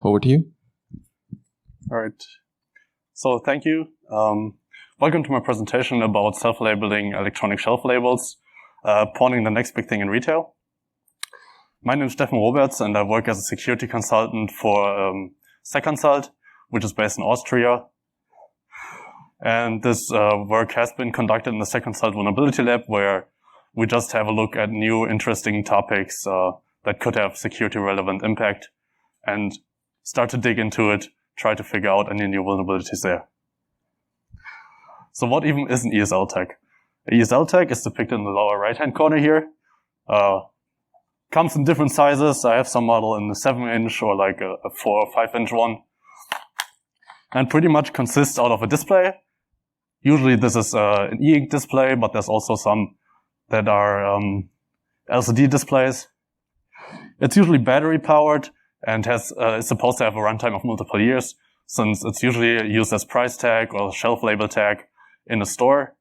Over to you. All right. So thank you. Welcome to my presentation about self-labeling electronic shelf labels, pawning the next big thing in retail. My name is Steffen Robertz, and I work as a security consultant for SecConsult, which is based in Austria. And this work has been conducted in the SecConsult Vulnerability Lab, where we just have a look at new, interesting topics that could have security-relevant impact and start to dig into it, try to figure out any new vulnerabilities there. So what even is an ESL tag? An ESL tag is depicted in the lower right-hand corner here. Comes in different sizes. I have some model in the 7-inch or like a 4 or 5-inch one. And pretty much consists out of a display. Usually this is an e-ink display, but there's also some that are LCD displays. It's usually battery powered and is supposed to have a runtime of multiple years, since it's usually used as price tag or shelf label tag in a store.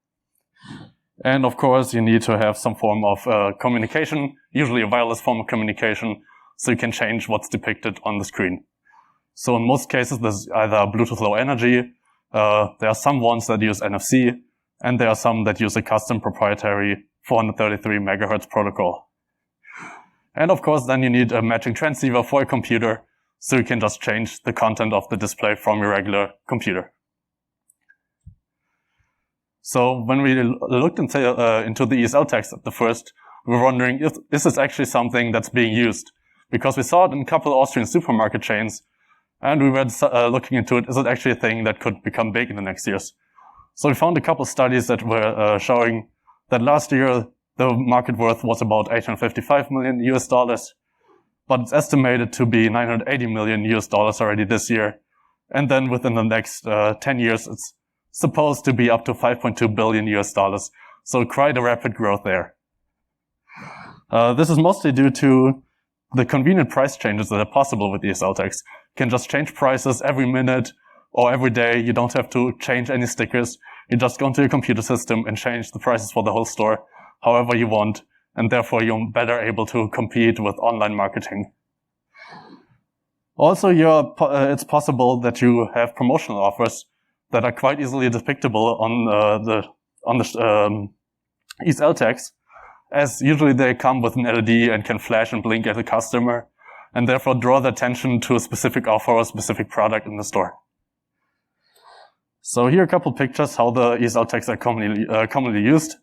And of course, you need to have some form of communication, usually a wireless form of communication, so you can change what's depicted on the screen. So in most cases, there's either Bluetooth Low Energy, there are some ones that use NFC, and there are some that use a custom proprietary 433 megahertz protocol. And of course, then you need a matching transceiver for your computer, so you can just change the content of the display from your regular computer. So when we looked into the ESL tags at the first, we were wondering, is this actually something that's being used? Because we saw it in a couple of Austrian supermarket chains, and we were looking into it, is it actually a thing that could become big in the next years? So we found a couple of studies that were showing that last year the market worth was about $855 million US, but it's estimated to be $980 million US already this year. And then within the next 10 years, it's supposed to be up to $5.2 billion US. So quite a rapid growth there. This is mostly due to the convenient price changes that are possible with ESL tags. You can just change prices every minute or every day. You don't have to change any stickers. You just go into your computer system and change the prices for the whole store however you want, and therefore you're better able to compete with online marketing. Also, it's possible that you have promotional offers that are quite easily depictable on the ESL tags, as usually they come with an LED and can flash and blink at the customer, and therefore draw the attention to a specific offer or a specific product in the store. So here are a couple pictures how the ESL tags are commonly used.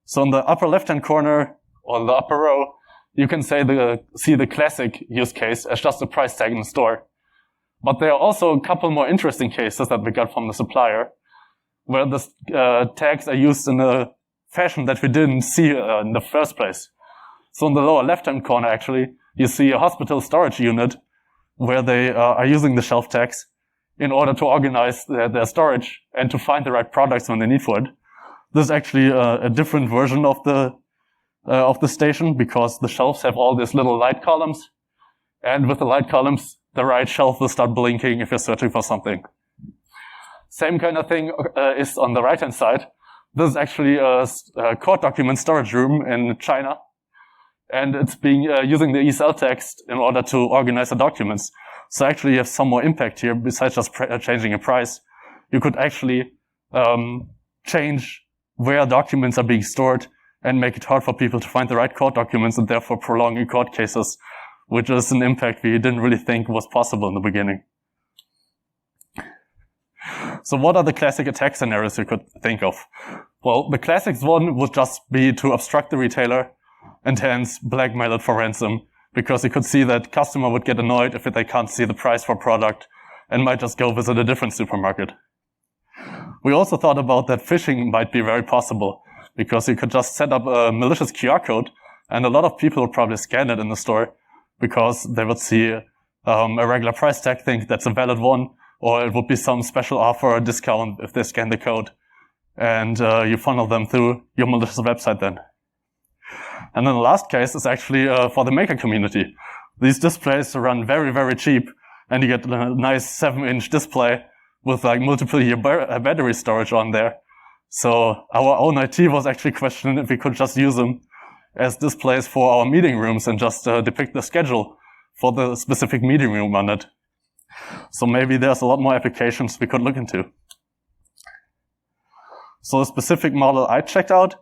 So in the upper left-hand corner, or the upper row, you can see the classic use case as just a price tag in the store. But there are also a couple more interesting cases that we got from the supplier, where the tags are used in a fashion that we didn't see in the first place. So in the lower left-hand corner, actually, you see a hospital storage unit where they are using the shelf tags in order to organize their storage and to find the right products when they need for it. This is actually a different version of the station, because the shelves have all these little light columns, and with the light columns, the right shelf will start blinking if you're searching for something. Same kind of thing is on the right-hand side. This is actually a court document storage room in China, and it's being using the ESL text in order to organize the documents. So actually you have some more impact here besides just changing a price. You could actually change where documents are being stored and make it hard for people to find the right court documents, and therefore prolonging court cases, which is an impact we didn't really think was possible in the beginning. So what are the classic attack scenarios you could think of? Well, the classic one would just be to obstruct the retailer and hence blackmail it for ransom, because you could see that customer would get annoyed if they can't see the price for a product and might just go visit a different supermarket. We also thought about that phishing might be very possible, because you could just set up a malicious QR code, and a lot of people would probably scan it in the store, because they would see a regular price tag, think that's a valid one, or it would be some special offer or discount if they scan the code, and you funnel them through your malicious website then. And then the last case is actually for the maker community. These displays run very, very cheap, and you get a nice 7-inch display with like multiple year battery storage on there. So our own IT was actually questioning if we could just use them as displays for our meeting rooms and just depict the schedule for the specific meeting room on it. So maybe there's a lot more applications we could look into. So a specific model I checked out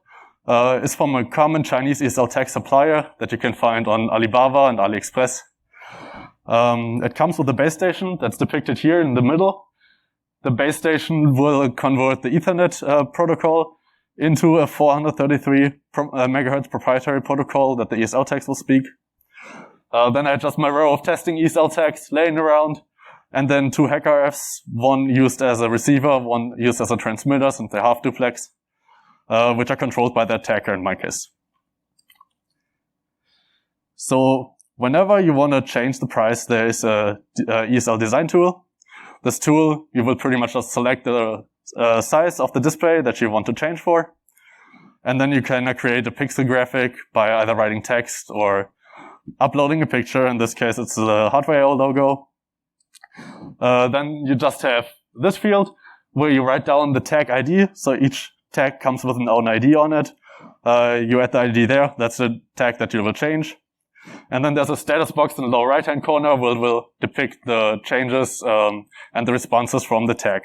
is from a common Chinese ESL tag supplier that you can find on Alibaba and AliExpress. It comes with a base station that's depicted here in the middle. The base station will convert the Ethernet protocol into a 433 megahertz proprietary protocol that the ESL tags will speak. Then I had just my row of testing ESL tags laying around, and then 2 hack RFs, one used as a receiver, one used as a transmitter, since they're half duplex, which are controlled by the attacker in my case. So whenever you want to change the price, there is a ESL design tool. This tool, you will pretty much just select the size of the display that you want to change for. And then you can create a pixel graphic by either writing text or uploading a picture. In this case, it's the hardwear.io logo. Then you just have this field where you write down the tag ID. So each tag comes with an own ID on it. You add the ID there. That's the tag that you will change. And then there's a status box in the lower right-hand corner where it will depict the changes and the responses from the tag.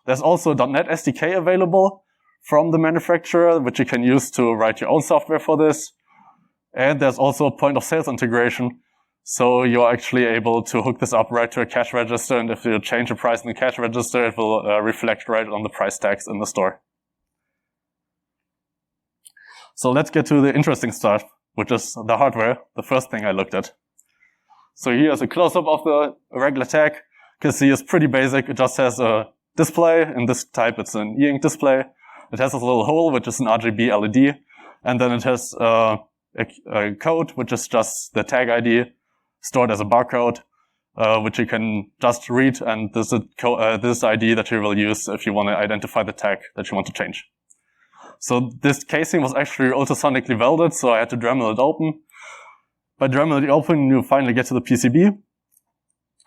There's also a .NET SDK available from the manufacturer, which you can use to write your own software for this. And there's also a point of sales integration. So you're actually able to hook this up right to a cash register. And if you change the price in the cash register, it will reflect right on the price tags in the store. So let's get to the interesting stuff, which is the hardware, the first thing I looked at. So here's a close-up of the regular tag. You can see it's pretty basic. It just has a display. In this type, it's an e-ink display. It has this little hole, which is an RGB LED. And then it has a code, which is just the tag ID stored as a barcode, which you can just read. And this is ID that you will use if you want to identify the tag that you want to change. So this casing was actually ultrasonically welded, so I had to Dremel it open. By Dremel it open, you finally get to the PCB.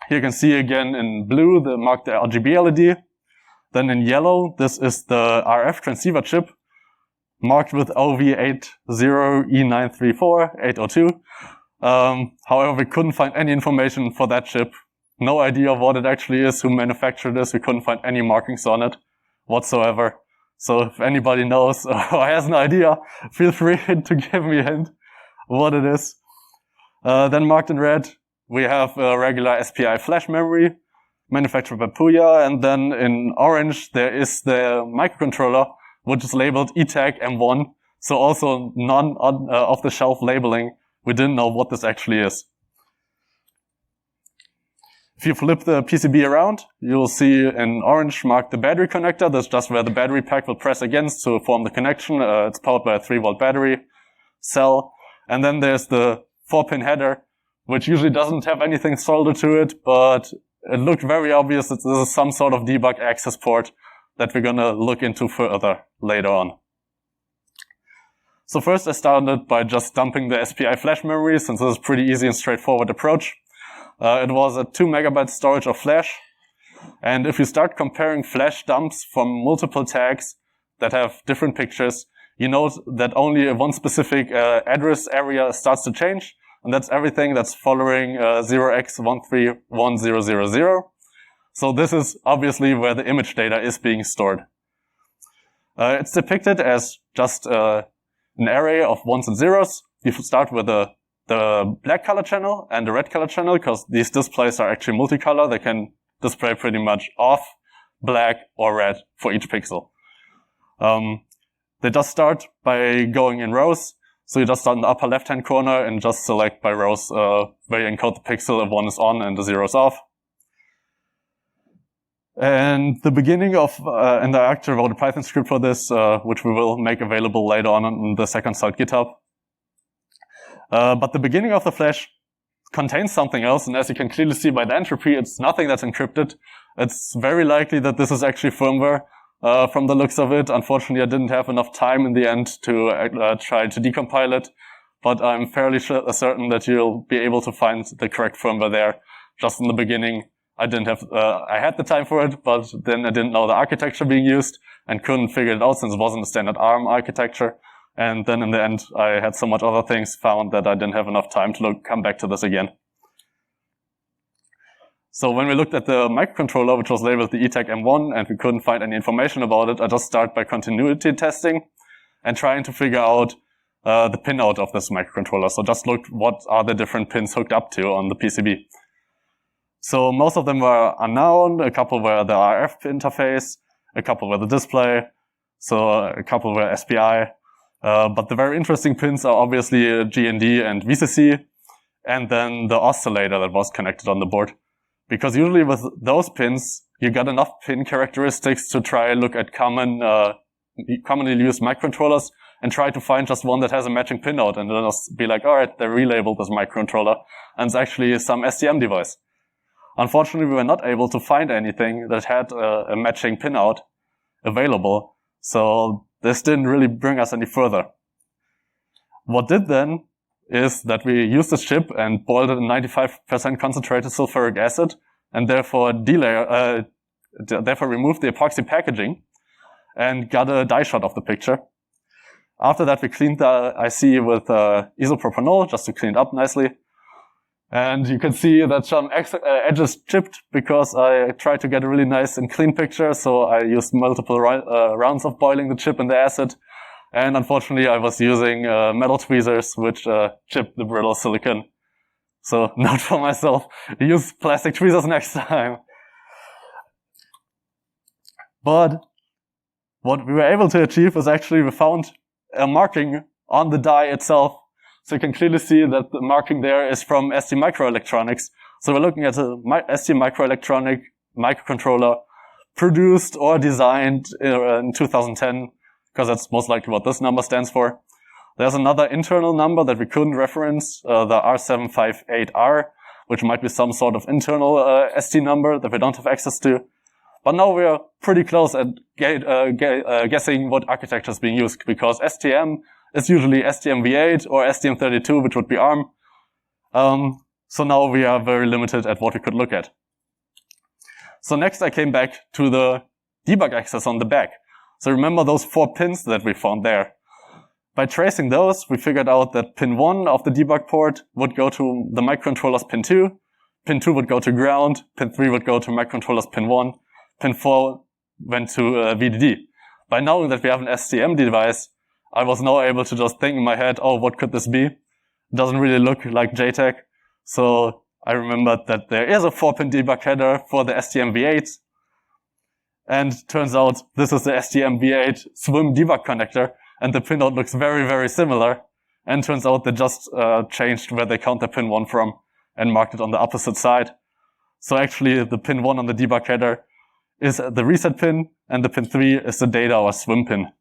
Here you can see again in blue, marked the RGB LED. Then in yellow, this is the RF transceiver chip, marked with OV80E934802. However, we couldn't find any information for that chip. No idea what it actually is, who manufactured this. We couldn't find any markings on it whatsoever. So if anybody knows or has an idea, feel free to give me a hint what it is. Then marked in red, we have a regular SPI flash memory manufactured by Puya. And then in orange, there is the microcontroller, which is labeled eTag M1. So also non-off-the-shelf labeling. We didn't know what this actually is. If you flip the PCB around, you'll see in orange marked the battery connector. That's just where the battery pack will press against to form the connection. It's powered by a 3-volt battery cell. And then there's the 4-pin header, which usually doesn't have anything soldered to it, but it looked very obvious that this is some sort of debug access port that we're going to look into further later on. So first I started by just dumping the SPI flash memory, since this is a pretty easy and straightforward approach. It was a 2 megabyte storage of flash. And if you start comparing flash dumps from multiple tags that have different pictures, you note that only one specific address area starts to change. And that's everything that's following 0x131000. So this is obviously where the image data is being stored. It's depicted as just an array of ones and zeros. You start with the black color channel and the red color channel, because these displays are actually multicolor. They can display pretty much off, black, or red for each pixel. They just start by going in rows. So you just start in the upper left-hand corner and just select by rows where you encode the pixel if one is on and the zero is off. And the beginning of, and I actually wrote a Python script for this, which we will make available later on the second site GitHub. But the beginning of the flash contains something else, and as you can clearly see by the entropy, it's nothing that's encrypted. It's very likely that this is actually firmware from the looks of it. Unfortunately, I didn't have enough time in the end to try to decompile it, but I'm fairly certain that you'll be able to find the correct firmware there. Just in the beginning, I didn't have, I had the time for it, but then I didn't know the architecture being used and couldn't figure it out since it wasn't a standard ARM architecture. And then in the end, I had so much other things found that I didn't have enough time to come back to this again. So when we looked at the microcontroller, which was labeled the eTag M1, and we couldn't find any information about it, I just started by continuity testing and trying to figure out the pinout of this microcontroller. So just looked what are the different pins hooked up to on the PCB. So most of them were unknown, a couple were the RF interface, a couple were the display, so a couple were SPI. But the very interesting pins are obviously GND and VCC, and then the oscillator that was connected on the board. Because usually with those pins, you got enough pin characteristics to try and look at commonly used microcontrollers and try to find just one that has a matching pinout, and then just be like, all right, they relabeled this microcontroller, and it's actually some STM device. Unfortunately, we were not able to find anything that had a matching pinout available, so this didn't really bring us any further. What did then is that we used this chip and boiled it in 95% concentrated sulfuric acid, and therefore removed the epoxy packaging and got a die shot of the picture. After that, we cleaned the IC with isopropanol just to clean it up nicely. And you can see that some edges chipped because I tried to get a really nice and clean picture. So I used multiple rounds of boiling the chip in the acid. And unfortunately, I was using metal tweezers, which chipped the brittle silicon. So note for myself, use plastic tweezers next time. But what we were able to achieve is actually we found a marking on the die itself. So you can clearly see that the marking there is from ST Microelectronics. So we're looking at a ST Microelectronic microcontroller produced or designed in 2010, because that's most likely what this number stands for. There's another internal number that we couldn't reference, the R758R, which might be some sort of internal ST number that we don't have access to. But now we're pretty close at guessing what architecture is being used, because STM is usually STM-V8 or STM32, which would be ARM. So now we are very limited at what we could look at. So next I came back to the debug access on the back. So remember those 4 pins that we found there. By tracing those, we figured out that pin 1 of the debug port would go to the microcontroller's pin 2, pin 2 would go to ground, pin 3 would go to microcontroller's pin 1, pin 4 went to VDD. By knowing that we have an STM device, I was now able to just think in my head, oh, what could this be? It doesn't really look like JTAG. So I remembered that there is a 4-pin debug header for the STM-V8. And turns out this is the STM-V8 SWIM debug connector. And the pinout looks very, very similar. And turns out they just changed where they count the pin 1 from and marked it on the opposite side. So actually the pin 1 on the debug header is the reset pin, and the pin 3 is the data or SWIM pin.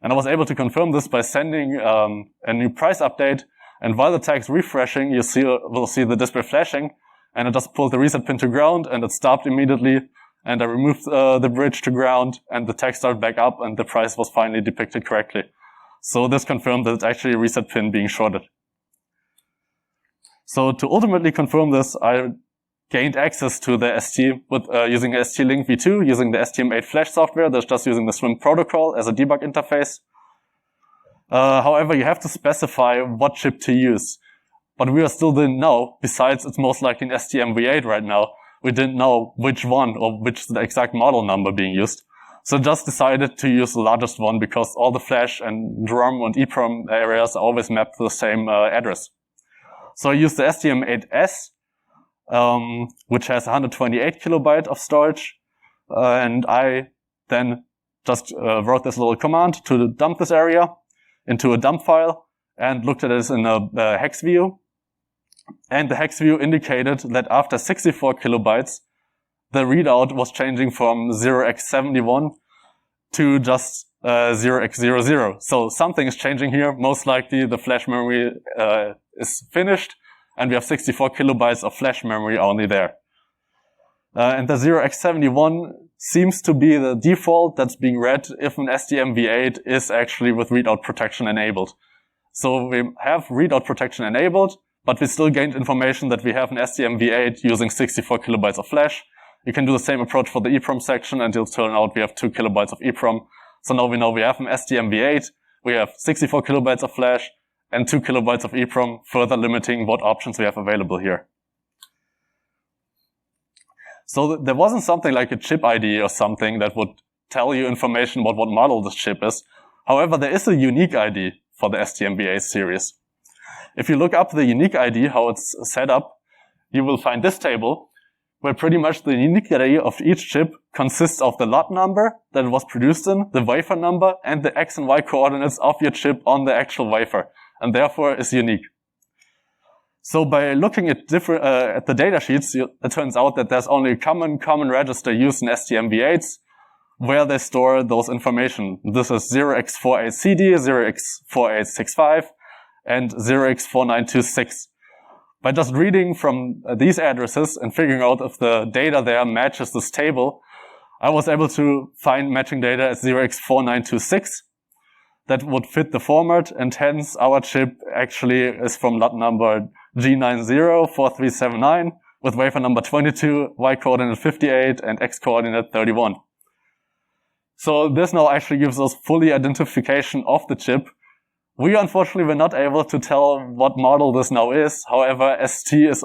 And I was able to confirm this by sending a new price update. And while the tag's refreshing, will see the display flashing. And I just pulled the reset pin to ground, and it stopped immediately. And I removed the bridge to ground, and the tag started back up, and the price was finally depicted correctly. So this confirmed that it's actually a reset pin being shorted. So to ultimately confirm this, I gained access to the ST with using ST-Link v2, using the STM8 flash software that's just using the SWIM protocol as a debug interface. However, you have to specify what chip to use. But we still didn't know, besides it's most likely an STM-V8 right now, we didn't know which one or which the exact model number being used. So just decided to use the largest one because all the flash and DRAM and EEPROM areas are always mapped to the same address. So I used the STM8S, which has 128 kilobyte of storage. And I then just wrote this little command to dump this area into a dump file and looked at it in a hex view. And the hex view indicated that after 64 kilobytes, the readout was changing from 0x71 to just 0x00. So something is changing here. Most likely the flash memory is finished, and we have 64 kilobytes of flash memory only there. And the 0x71 seems to be the default that's being read if an STM-V8 is actually with readout protection enabled. So we have readout protection enabled, but we still gained information that we have an STM-V8 using 64 kilobytes of flash. You can do the same approach for the EEPROM section, and it'll turn out we have 2 kilobytes of EEPROM. So now we know we have an STM-V8, we have 64 kilobytes of flash, and 2 kilobytes of EEPROM, further limiting what options we have available here. So there wasn't something like a chip ID or something that would tell you information about what model this chip is. However, there is a unique ID for the STMV8 series. If you look up the unique ID, how it's set up, you will find this table, where pretty much the unique ID of each chip consists of the lot number that it was produced in, the wafer number, and the X and Y coordinates of your chip on the actual wafer, and therefore is unique. So by looking at at the data sheets, it turns out that there's only a common register used in STMV8s where they store those information. This is 0x48CD, 0x4865, and 0x4926. By just reading from these addresses and figuring out if the data there matches this table, I was able to find matching data at 0x4926 that would fit the format, and hence our chip actually is from lot number G904379 with wafer number 22, Y coordinate 58, and X coordinate 31. So this now actually gives us fully identification of the chip. We unfortunately were not able to tell what model this now is. However, ST is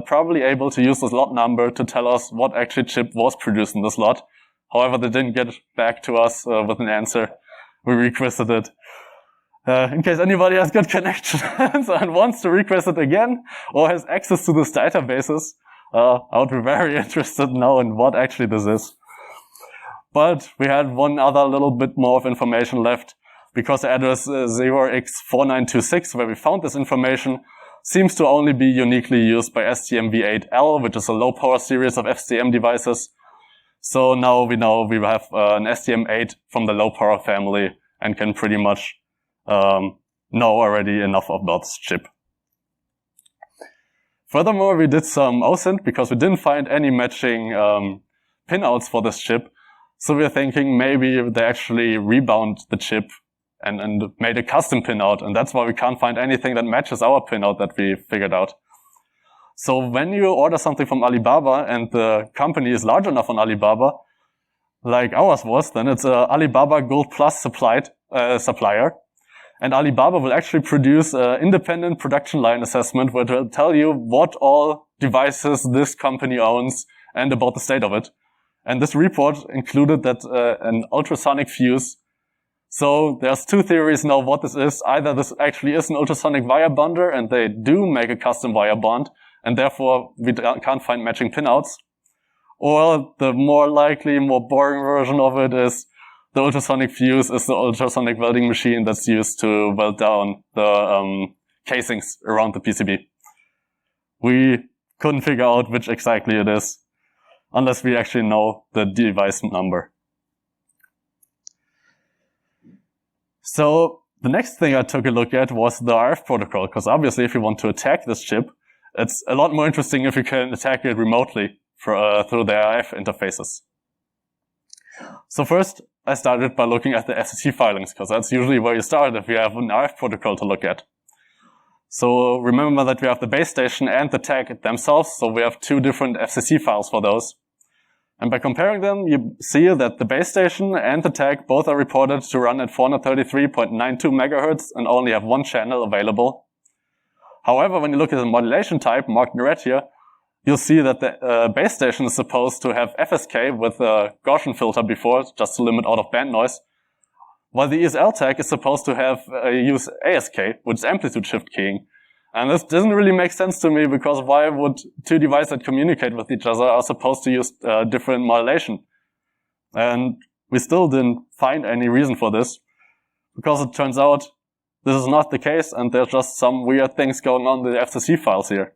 probably able to use this lot number to tell us what actually chip was produced in this lot. However, they didn't get back to us with an answer. We requested it. In case anybody has good connections and wants to request it again or has access to these databases, I would be very interested now in what actually this is. But we had one other little bit more of information left, because the address 0x4926, where we found this information, seems to only be uniquely used by STMV8L, which is a low-power series of FCM devices. So now we know we have an STM8 from the low-power family and can pretty much know already enough about this chip. Furthermore, we did some OSINT because we didn't find any matching pinouts for this chip. So we're thinking maybe they actually rebound the chip and made a custom pinout, and that's why we can't find anything that matches our pinout that we figured out. So when you order something from Alibaba and the company is large enough on Alibaba, like ours was, then it's a Alibaba Gold Plus supplier, and Alibaba will actually produce an independent production line assessment where it will tell you what all devices this company owns and about the state of it. And this report included that an ultrasonic fuse. So there's two theories now what this is. Either this actually is an ultrasonic wire bonder and they do make a custom wire bond, and therefore we can't find matching pinouts. Or the more likely, more boring version of it is the ultrasonic fuse is the ultrasonic welding machine that's used to weld down the casings around the PCB. We couldn't figure out which exactly it is, unless we actually know the device number. So the next thing I took a look at was the RF protocol, because obviously if you want to attack this chip, it's a lot more interesting if you can attack it remotely through the RF interfaces. So first, I started by looking at the FCC filings, because that's usually where you start if you have an RF protocol to look at. So remember that we have the base station and the tag themselves, so we have two different FCC files for those. And by comparing them, you see that the base station and the tag both are reported to run at 433.92 megahertz and only have one channel available. However, when you look at the modulation type, marked in red here, you'll see that the base station is supposed to have FSK with a Gaussian filter before, just to limit out-of-band noise, while the ESL tag is supposed to have use ASK, which is amplitude shift keying. And this doesn't really make sense to me, because why would two devices that communicate with each other are supposed to use different modulation? And we still didn't find any reason for this, because it turns out this is not the case, and there's just some weird things going on in the FCC files here.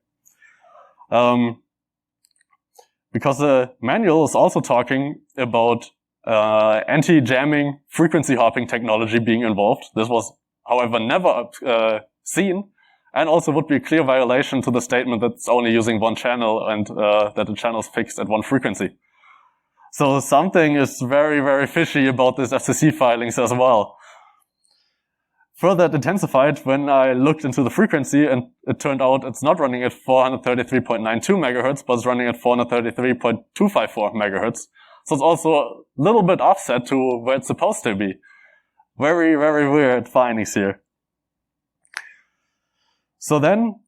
Because the manual is also talking about anti-jamming frequency hopping technology being involved. This was, however, never seen, and also would be a clear violation to the statement that it's only using one channel and that the channel is fixed at one frequency. So something is very, very fishy about these FCC filings as well. Further, it intensified when I looked into the frequency, and it turned out it's not running at 433.92 megahertz, but it's running at 433.254 megahertz. So it's also a little bit offset to where it's supposed to be. Very, very weird findings here. So then,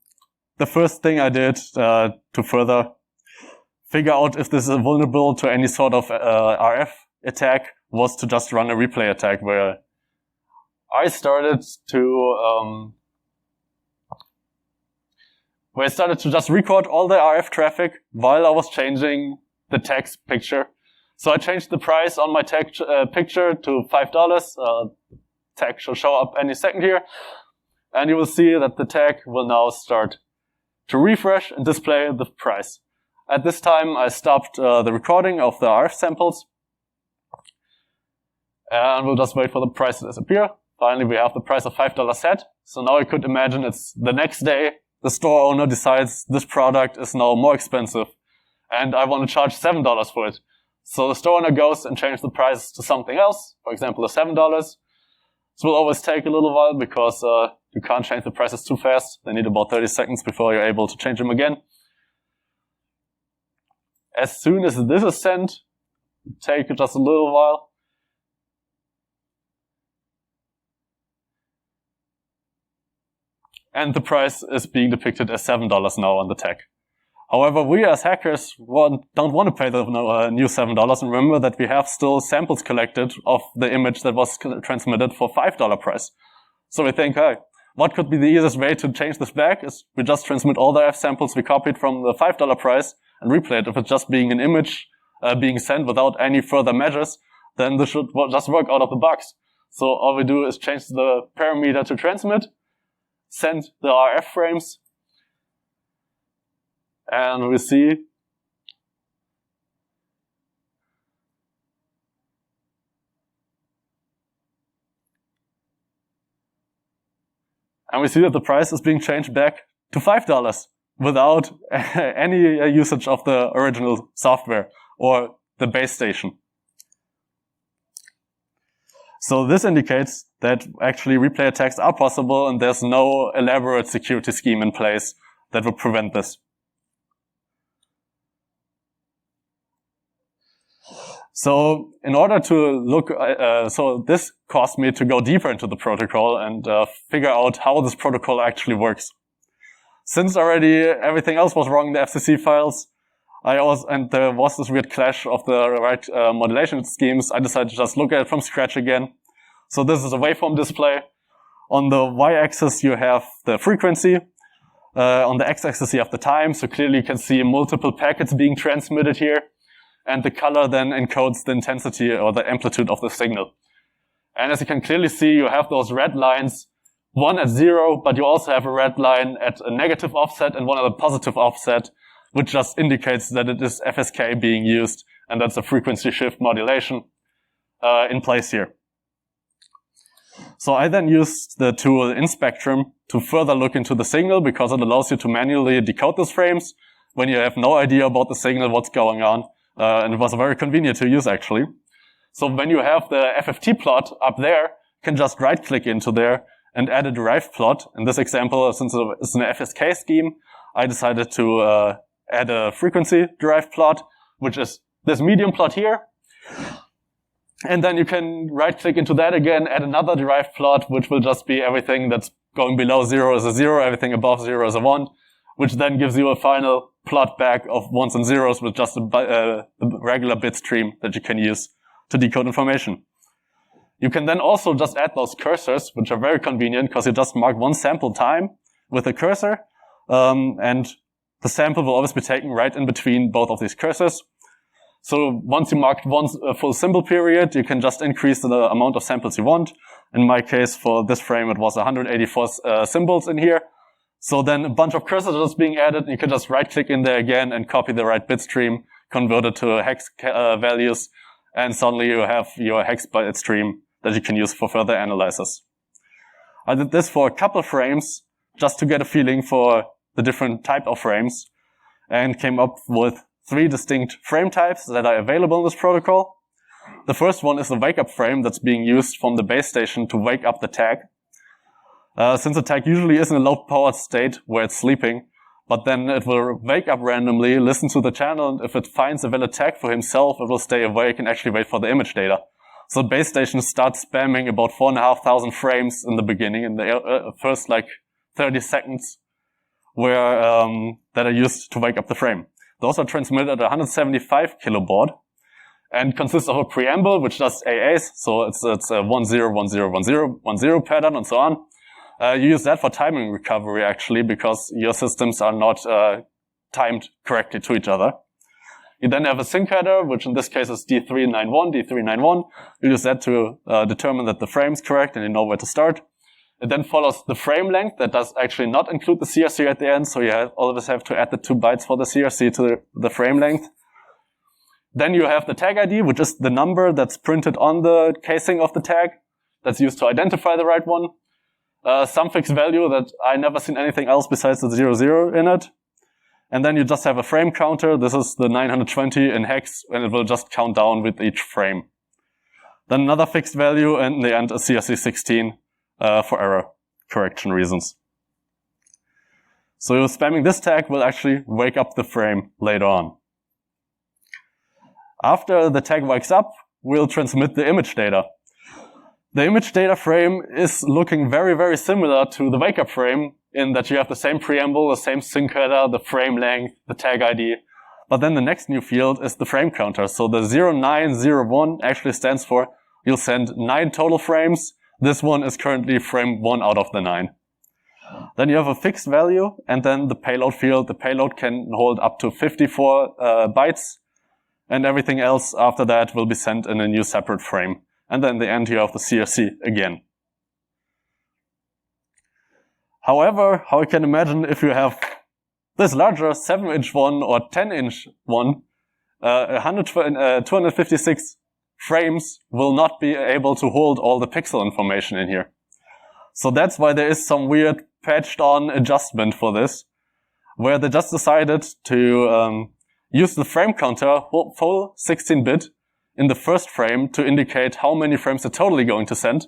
the first thing I did to further figure out if this is vulnerable to any sort of RF attack was to just run a replay attack where I started to just record all the RF traffic while I was changing the text picture. So I changed the price on my tag picture to $5. Tag should show up any second here. And you will see that the tag will now start to refresh and display the price. At this time, I stopped the recording of the RF samples. And we'll just wait for the price to disappear. Finally, we have the price of $5 set. So now you could imagine it's the next day. The store owner decides this product is now more expensive and I want to charge $7 for it. So the store owner goes and changes the price to something else, for example, the $7. This will always take a little while because you can't change the prices too fast. They need about 30 seconds before you're able to change them again. As soon as this is sent, take just a little while. And the price is being depicted as $7 now on the tag. However, we as hackers don't want to pay the new $7 and remember that we have still samples collected of the image that was transmitted for $5 price. So we think, hey, what could be the easiest way to change this back is we just transmit all the F samples we copied from the $5 price and replay it. If it's just being an image being sent without any further measures, then this should just work out of the box. So all we do is change the parameter to transmit, send the RF frames, and we see that the price is being changed back to $5 without any usage of the original software or the base station. So this indicates that actually replay attacks are possible and there's no elaborate security scheme in place that would prevent this. So in order to look, so this caused me to go deeper into the protocol and figure out how this protocol actually works. Since already everything else was wrong in the FCC files, and there was this weird clash of the right modulation schemes, I decided to just look at it from scratch again. So this is a waveform display. On the y-axis you have the frequency. On the x-axis you have the time. So clearly you can see multiple packets being transmitted here. And the color then encodes the intensity or the amplitude of the signal. And as you can clearly see, you have those red lines, one at 0, but you also have a red line at a negative offset and one at a positive offset, which just indicates that it is FSK being used, and that's a frequency shift modulation in place here. So I then used the tool InSpectrum to further look into the signal because it allows you to manually decode those frames when you have no idea about the signal, what's going on. And it was very convenient to use, actually. So when you have the FFT plot up there, you can just right-click into there and add a derived plot. In this example, since it's an FSK scheme, I decided to add a frequency-derived plot, which is this medium plot here. And then you can right-click into that again, add another derived plot, which will just be everything that's going below 0 is a 0, everything above 0 is a 1, which then gives you a final plot back of ones and zeros with just a regular bit stream that you can use to decode information. You can then also just add those cursors, which are very convenient because you just mark one sample time with a cursor, and the sample will always be taken right in between both of these cursors. So once you marked one full symbol period, you can just increase the amount of samples you want. In my case, for this frame, it was 184 symbols in here. So then a bunch of cursors are just being added, and you can just right-click in there again and copy the right bit stream, convert it to hex values, and suddenly you have your hex byte stream that you can use for further analysis. I did this for a couple frames just to get a feeling for the different type of frames and came up with 3 distinct frame types that are available in this protocol. The first one is the wake-up frame that's being used from the base station to wake up the tag. Since the tag usually is in a low-powered state where it's sleeping, but then it will wake up randomly, listen to the channel, and if it finds a valid tag for himself, it will stay awake and actually wait for the image data. So base station starts spamming about 4,500 frames in the beginning, in the first 30 seconds, where that are used to wake up the frame. Those are transmitted at 175 kilobaud and consist of a preamble, which does AAs. So it's a 10, 10, 10, 10 pattern and so on. You use that for timing recovery, actually, because your systems are not timed correctly to each other. You then have a sync header, which in this case is D391. You use that to determine that the frame is correct and you know where to start. It then follows the frame length. That does actually not include the CRC at the end, so you always have to add the 2 bytes for the CRC to the frame length. Then you have the tag ID, which is the number that's printed on the casing of the tag. That's used to identify the right one. Some fixed value that I never seen anything else besides the 00 in it. And then you just have a frame counter. This is the 920 in hex, and it will just count down with each frame. Then another fixed value, and in the end a CRC 16 for error correction reasons. So spamming this tag will actually wake up the frame later on. After the tag wakes up, we'll transmit the image data. The image data frame is looking very, very similar to the wake-up frame in that you have the same preamble, the same sync header, the frame length, the tag ID. But then the next new field is the frame counter. So the 0901 actually stands for you'll send 9 total frames. This one is currently frame 1 out of the 9. Then you have a fixed value and then the payload field. The payload can hold up to 54 bytes. And everything else after that will be sent in a new separate frame. And then in the end you have the CRC again. However, how you can imagine if you have this larger 7-inch one or 10-inch one, 256 frames will not be able to hold all the pixel information in here. So that's why there is some weird patched on adjustment for this, where they just decided to use the frame counter, full 16-bit, in the first frame to indicate how many frames they're totally going to send.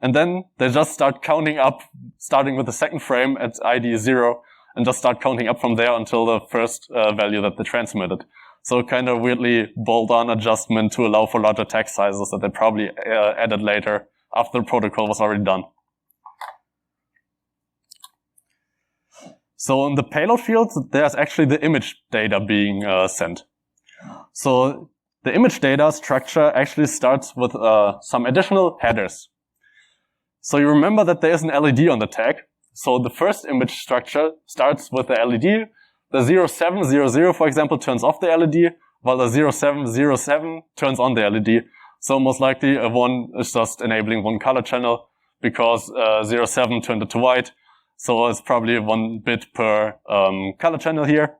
And then they just start counting up, starting with the second frame at ID 0, and just start counting up from there until the first value that they transmitted. So kind of weirdly bolt-on adjustment to allow for larger text sizes that they probably added later after the protocol was already done. So in the payload field, there's actually the image data being sent. So the image data structure actually starts with some additional headers. So you remember that there is an LED on the tag. So the first image structure starts with the LED. The 0700, for example, turns off the LED, while the 0707 turns on the LED. So most likely a 1 is just enabling one color channel because 07 turned it to white. So it's probably 1 bit per color channel here.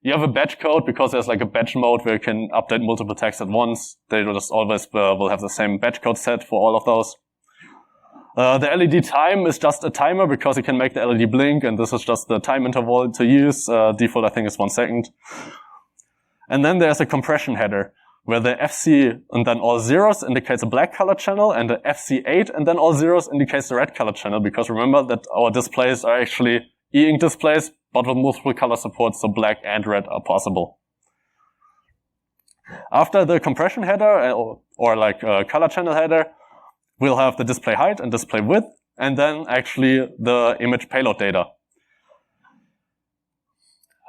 You have a batch code because there's like a batch mode where you can update multiple tags at once. They just always will have the same batch code set for all of those. The LED time is just a timer because you can make the LED blink, and this is just the time interval to use. Default, I think, is 1 second. And then there's a compression header where the FC and then all zeros indicates a black color channel, and the FC8 and then all zeros indicates the red color channel, because remember that our displays are actually e-ink displays, but with multiple color support, so black and red are possible. After the compression header, or like a color channel header, we'll have the display height and display width, and then actually the image payload data.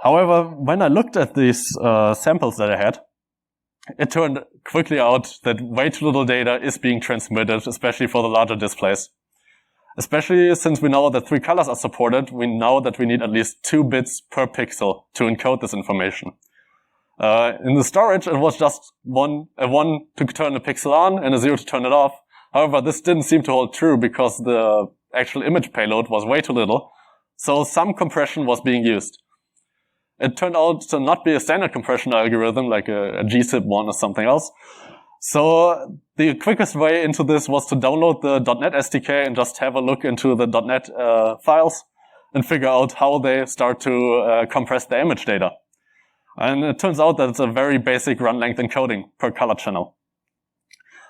However, when I looked at these samples that I had, it turned quickly out that way too little data is being transmitted, especially for the larger displays. Especially since we know that 3 colors are supported, we know that we need at least 2 bits per pixel to encode this information. In the storage, it was just a 1 to turn the pixel on and a 0 to turn it off. However, this didn't seem to hold true because the actual image payload was way too little, so some compression was being used. It turned out to not be a standard compression algorithm like a gzip one or something else. So the quickest way into this was to download the .NET SDK and just have a look into the .NET files and figure out how they start to compress the image data. And it turns out that it's a very basic run length encoding per color channel.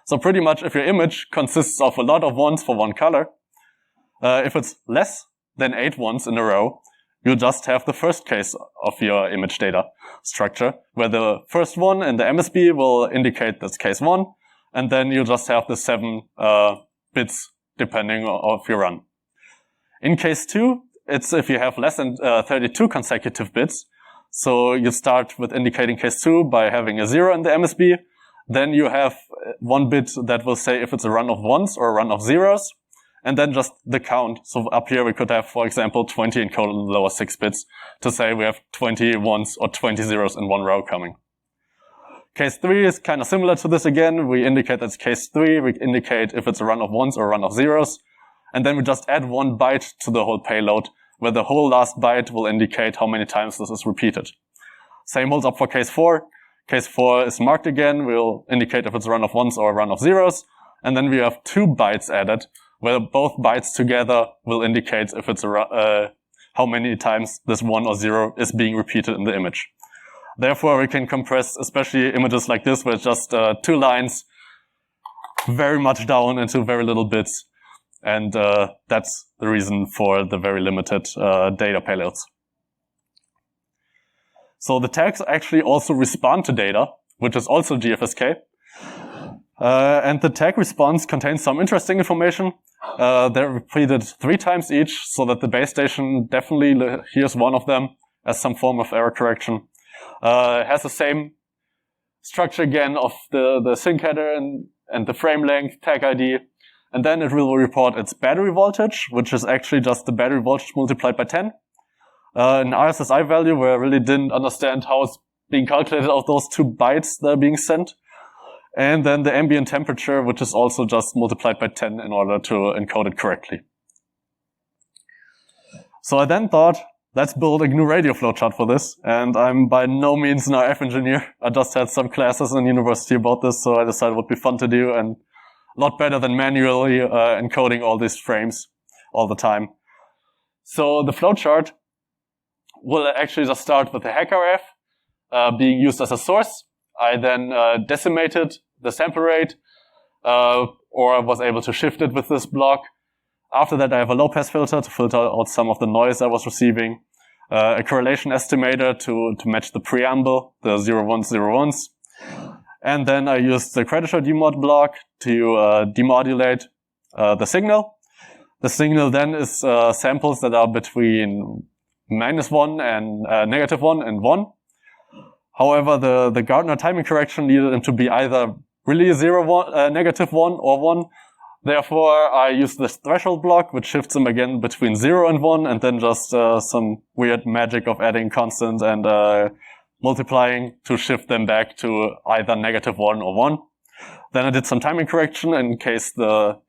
So pretty much if your image consists of a lot of 1s for 1 color, if it's less than 8 1s in a row, you just have the first case of your image data structure, where the first one in the MSB will indicate that's case 1, and then you just have the 7 bits depending on your run. In case 2, it's if you have less than 32 consecutive bits. So you start with indicating case 2 by having a 0 in the MSB. Then you have one bit that will say if it's a run of ones or a run of zeros, and then just the count. So up here we could have, for example, 20 encoded in the lower 6 bits to say we have 20 ones or 20 zeros in one row coming. Case 3 is kind of similar to this again. We indicate that's case 3. We indicate if it's a run of ones or a run of zeros. And then we just add one byte to the whole payload, where the whole last byte will indicate how many times this is repeated. Same holds up for case 4. Case 4 is marked again. We'll indicate if it's a run of ones or a run of zeros. And then we have 2 bytes added, where both bytes together will indicate if it's how many times this 1 or 0 is being repeated in the image. Therefore, we can compress especially images like this, where it's just 2 lines very much down into very little bits. And that's the reason for the very limited data payloads. So the tags actually also respond to data, which is also GFSK. And the tag response contains some interesting information. They're repeated 3 times each, so that the base station definitely hears one of them as some form of error correction. It has the same structure again of the sync header and the frame length, tag ID. And then it will report its battery voltage, which is actually just the battery voltage multiplied by 10. An RSSI value where I really didn't understand how it's being calculated out of those 2 bytes that are being sent. And then the ambient temperature, which is also just multiplied by 10 in order to encode it correctly. So I then thought, let's build a GNU Radio flowchart for this. And I'm by no means an RF engineer. I just had some classes in university about this, so I decided it would be fun to do and a lot better than manually encoding all these frames all the time. So the flowchart will actually just start with the HackRF being used as a source. I then decimated the sample rate, or I was able to shift it with this block. After that, I have a low-pass filter to filter out some of the noise I was receiving, a correlation estimator to match the preamble, the 0101s. And then I used the creditor demod block to demodulate the signal. The signal then is samples that are between -1 and -1 and 1. However, the Gardner timing correction needed them to be either really -1 or 1. Therefore, I use this threshold block, which shifts them again between 0 and 1, and then just some weird magic of adding constant and multiplying to shift them back to either -1 or 1. Then I did some timing correction in case the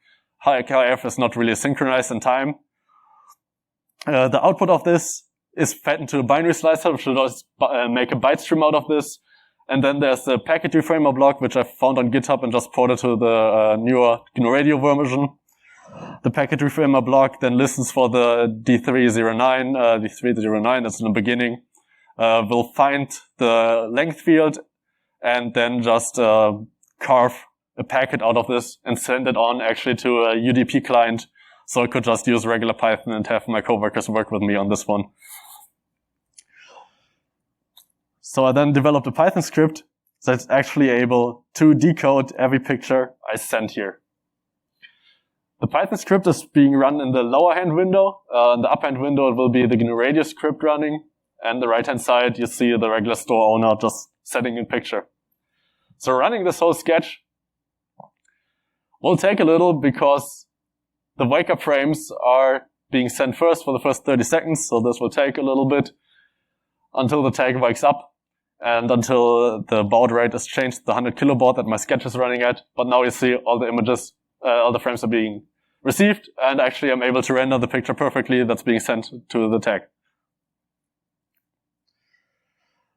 HRF is not really synchronized in time. The output of this is fed into a binary slicer, which will just make a byte stream out of this. And then there's the packet reframer block, which I found on GitHub and just ported to the newer GNU Radio version. The packet reframer block then listens for the D309, D309 that's in the beginning. Will find the length field and then just carve a packet out of this and send it on actually to a UDP client. So I could just use regular Python and have my coworkers work with me on this one. So I then developed a Python script that's actually able to decode every picture I send here. The Python script is being run in the lower hand window. In the upper hand window, it will be the GNU Radio script running. And the right-hand side, you see the regular store owner just setting in picture. So running this whole sketch will take a little because the wake-up frames are being sent first for the first 30 seconds. So this will take a little bit until the tag wakes up and until the baud rate is changed to the 100 kilobaud that my sketch is running at. But now you see all the images, all the frames are being received. And actually, I'm able to render the picture perfectly that's being sent to the tag.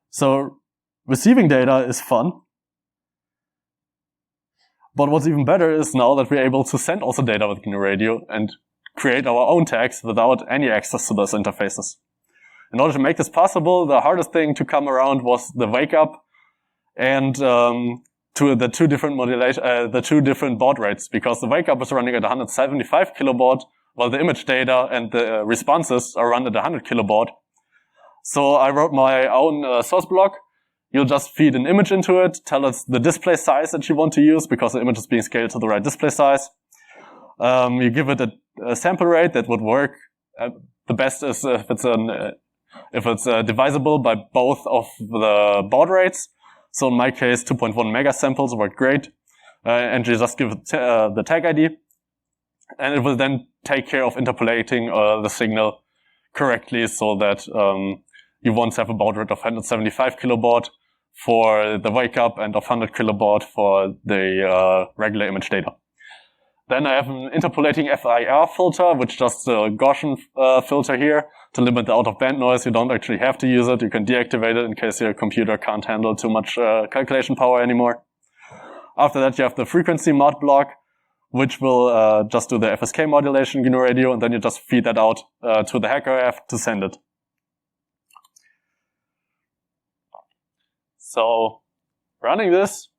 So receiving data is fun. But what's even better is now that we're able to send also data with GNU Radio and create our own tags without any access to those interfaces. In order to make this possible, the hardest thing to come around was the wake up and to the two different baud rates, because the wake up is running at 175 kilobaud, while the image data and the responses are run at 100 kilobaud. So I wrote my own source block. You'll just feed an image into it, tell it the display size that you want to use because the image is being scaled to the right display size. You give it a sample rate that would work. The best is if it's an if it's divisible by both of the baud rates. So in my case, 2.1 mega samples worked great. And you just give it the tag ID. And it will then take care of interpolating the signal correctly so that you won't have a baud rate of 175 kilobaud for the wake up and of 100 kilobaud for the regular image data. Then I have an interpolating FIR filter, which is just a Gaussian filter here to limit the out-of-band noise. You don't actually have to use it. You can deactivate it in case your computer can't handle too much calculation power anymore. After that, you have the frequency mod block, which will just do the FSK modulation GNU radio, and then you just feed that out to the hack RF to send it. So, running this,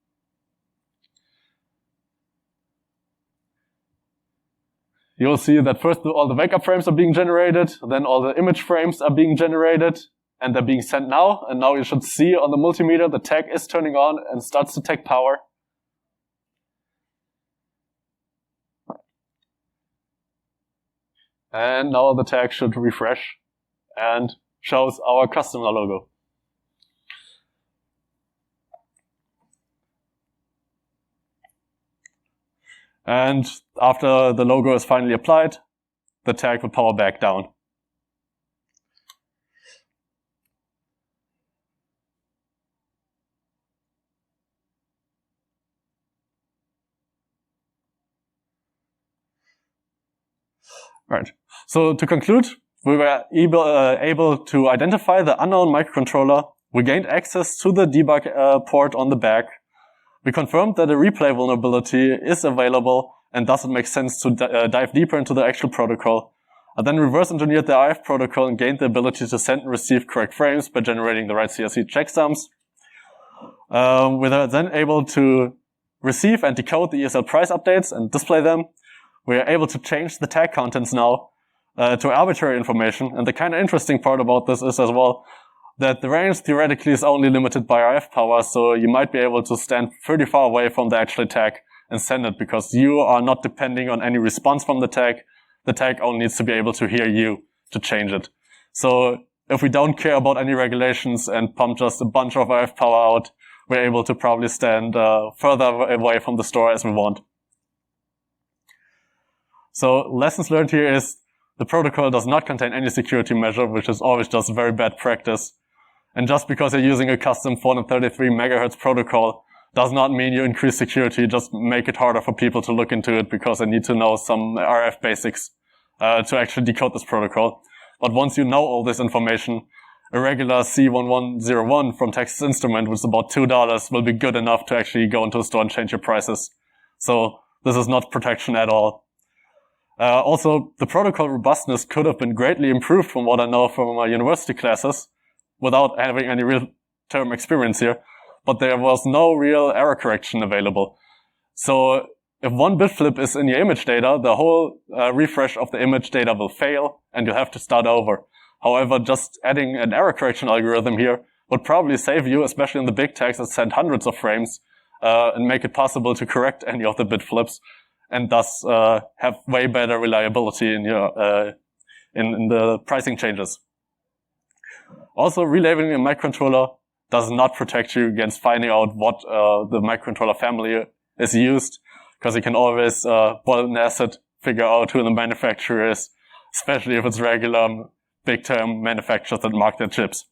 you'll see that first all the wake-up frames are being generated, then all the image frames are being generated, and they're being sent now. And now you should see on the multimeter the tag is turning on and starts to take power. And now the tag should refresh and shows our customer logo. And after the logo is finally applied, the tag will power back down. Right. So to conclude, we were able to identify the unknown microcontroller. We gained access to the debug port on the back. We confirmed that a replay vulnerability is available, and thus it makes sense to dive deeper into the actual protocol. I then reverse engineered the RF protocol and gained the ability to send and receive correct frames by generating the right CRC checksums. We were then able to receive and decode the ESL price updates and display them. We are able to change the tag contents now to arbitrary information. And the kind of interesting part about this is as well that the range theoretically is only limited by RF power, so you might be able to stand pretty far away from the actual tag and send it because you are not depending on any response from the tag. The tag only needs to be able to hear you to change it. So if we don't care about any regulations and pump just a bunch of RF power out, we're able to probably stand further away from the store as we want. So lessons learned here is the protocol does not contain any security measure, which is always just very bad practice. And just because you're using a custom 433 megahertz protocol does not mean you increase security, just make it harder for people to look into it because they need to know some RF basics to actually decode this protocol. But once you know all this information, a regular C1101 from Texas Instrument, which is about $2, will be good enough to actually go into a store and change your prices. So this is not protection at all. Also, the protocol robustness could have been greatly improved from what I know from my university classes without having any real-term experience here. But there was no real error correction available. So if one bit flip is in your image data, the whole refresh of the image data will fail and you'll have to start over. However, just adding an error correction algorithm here would probably save you, especially in the big tags that send hundreds of frames, and make it possible to correct any of the bit flips and thus have way better reliability in your in the pricing changes. Also, relabeling a microcontroller does not protect you against finding out what the microcontroller family is used, because you can always boil an acid, figure out who the manufacturer is, especially if it's regular big-term manufacturers that mark their chips.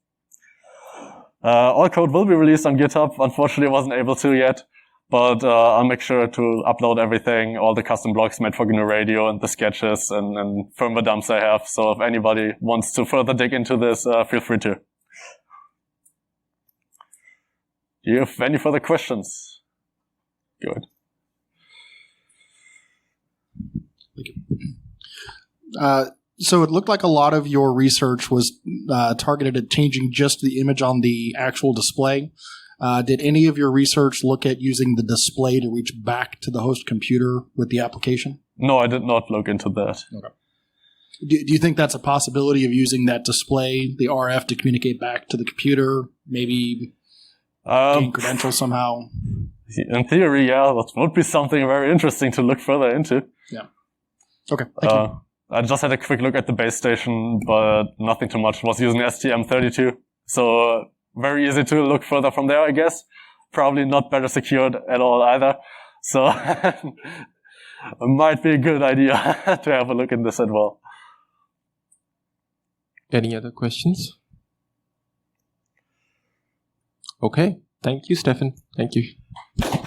All code will be released on GitHub. Unfortunately, I wasn't able to yet, but I'll make sure to upload everything, all the custom blocks made for GNU Radio and the sketches and firmware dumps I have. So if anybody wants to further dig into this, feel free to. Do you have any further questions? Good. Thank you. So it looked like a lot of your research was targeted at changing just the image on the actual display. Did any of your research look at using the display to reach back to the host computer with the application? No, I did not look into that. Okay. Do you think that's a possibility of using that display, the RF, to communicate back to the computer? Maybe gain credentials somehow? In theory, yeah, that would be something very interesting to look further into. Yeah. Okay, thank you. I just had a quick look at the base station, but nothing too much. Was using STM32, so very easy to look further from there, I guess. Probably not better secured at all either. So it might be a good idea to have a look at this as well. Any other questions? Okay. Thank you, Steffen. Thank you.